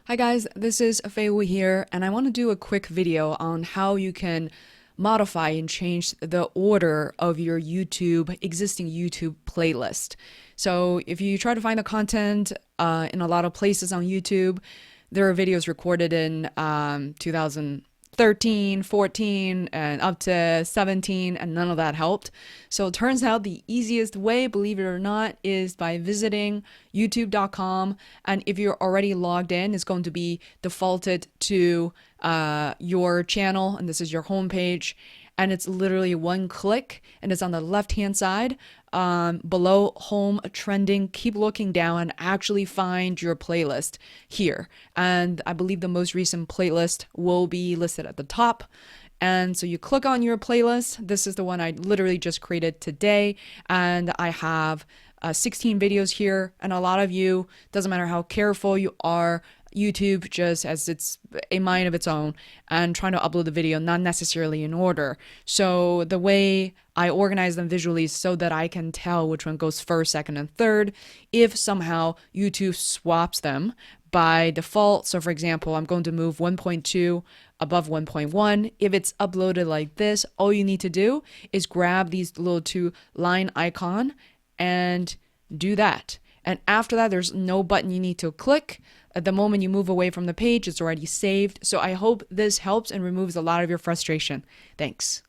Hi guys, this is Feiwu here, and I want to do a quick video on how you can modify and change the order of your existing YouTube playlist. So if you try to find the content in a lot of places on YouTube, there are videos recorded in 2013, 14, and up to 17, and none of that helped. So it turns out the easiest way, believe it or not, is by visiting youtube.com. And if you're already logged in, it's going to be defaulted to your channel, and this is your homepage. And it's literally one click, and it's on the left hand side below home trending. Keep looking down and actually find your playlist here. And I believe the most recent playlist will be listed at the top. And so you click on your playlist. This is the one I literally just created today. And I have 16 videos here. And a lot of you, doesn't matter how careful you are, YouTube just has its a mind of its own and trying to upload the video not necessarily in order. So the way I organize them visually is so that I can tell which one goes first, second, and third if somehow YouTube swaps them by default. So for example, I'm going to move 1.2 above 1.1. If it's uploaded like this, all you need to do is grab these little two line icon and do that. And after that, there's no button you need to click. At the moment you move away from the page, it's already saved. So I hope this helps and removes a lot of your frustration. Thanks.